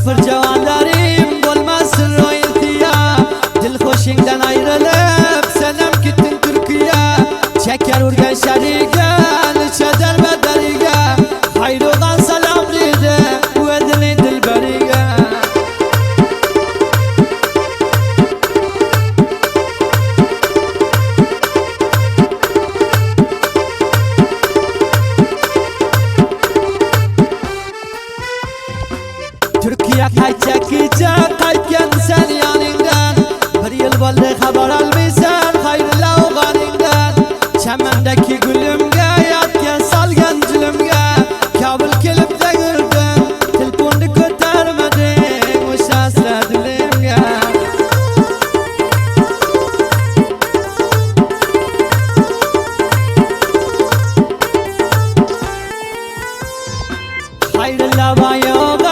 مسافر جوان داریم بولمaz royaltiya dil hoşinden ayrılıp senem gittin Türkiye çeker urgan şerigen çeder bederige hayrogan salam ride bu edili dilberige Türkiye qaytacak qaytgan sen yaningdan bir yil bo'ldi xabar olmaysan xayrli o'g'lingdan chamandagi gulimga yotgan solgan jilimga Kabul kelib dagirdim telefonni ko'tarmading o'sha asla dilimga xayrli bayoga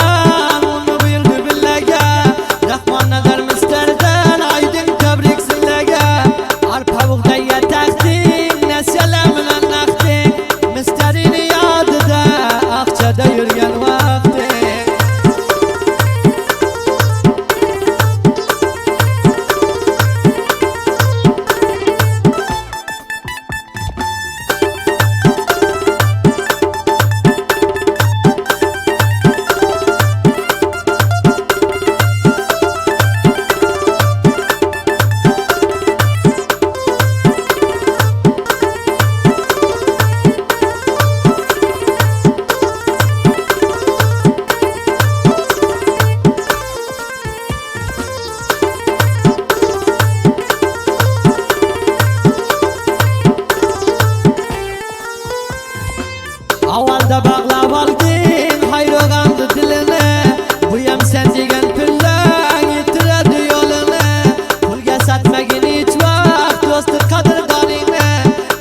Avalda bağlab aldın hayrogandı dilini Buyam sen degan pillan yitiradi yo'lini Pulga satmagin hech vaqt do'sti qadrdoningni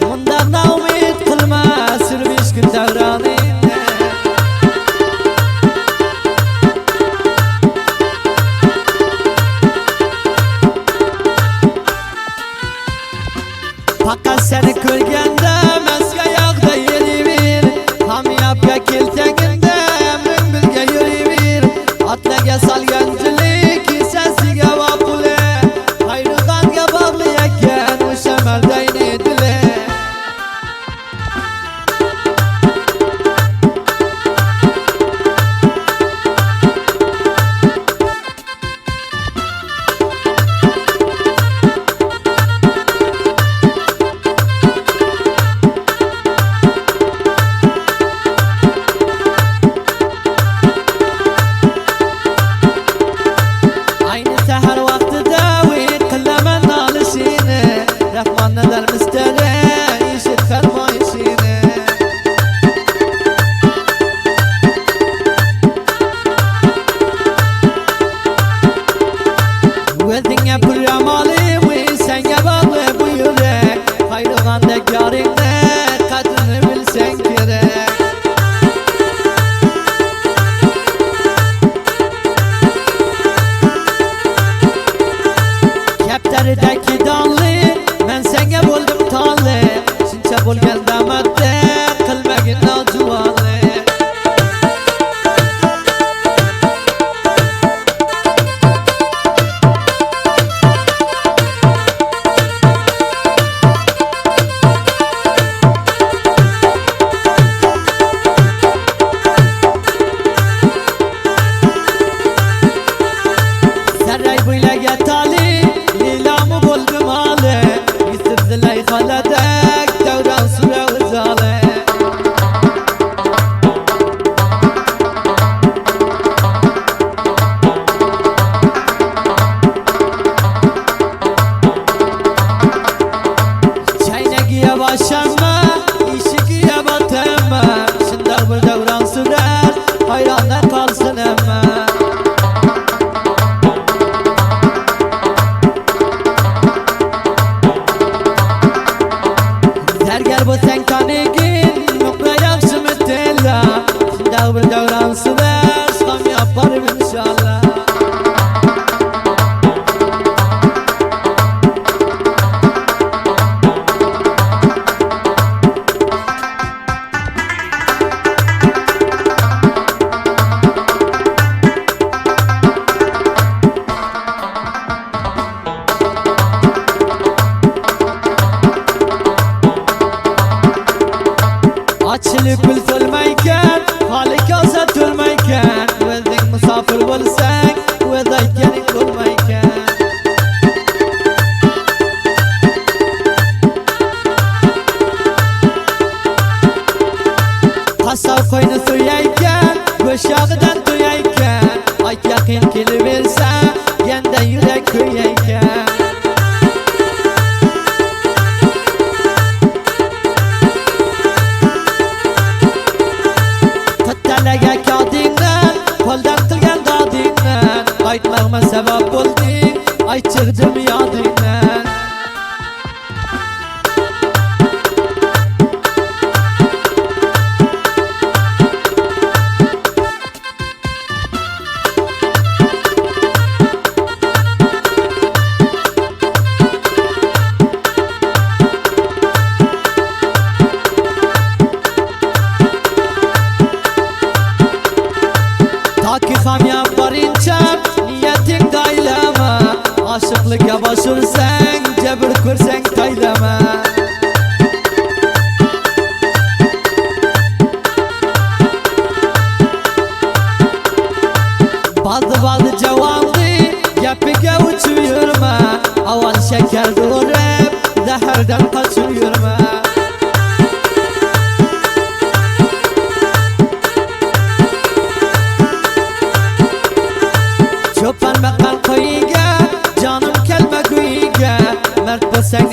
Mundaqda umid qilma sirvish kun davroningni Faqat seni ko'rganda masga yoqda yeriver Hamiyapga keltagingda emring bilga yuraver Otlarga solgan jilik kisasiga vopuli Hayruqonga bog'layotgan o'sha mardayni dili Welding'e pıramalı ve senge bağlı bu yürek Hayroğandaki yarinde kadını bilsen gerek Kepterideki dallı ben senge buldum tallı Şinçe bulgen damatte kılmagin nacuvalı Sarray buylaga tali lilamı buldum hali Yitirdiler xaladak davran sura uzali Çaynagiye başlanma, işigiye batma Şundaq bir davran surar, hayranlar kalsın emma Derger bu sen kanigin, nukra yaxşı mütella Şundaq bir davran surar, şam yaparım inşallah Bazı cevabı yapıya uçuyorma. Aval şeker doğrayıp zehirden kaçıyorma. Çopan bakan koyuga, canım kelme koyuga. Mert bu sen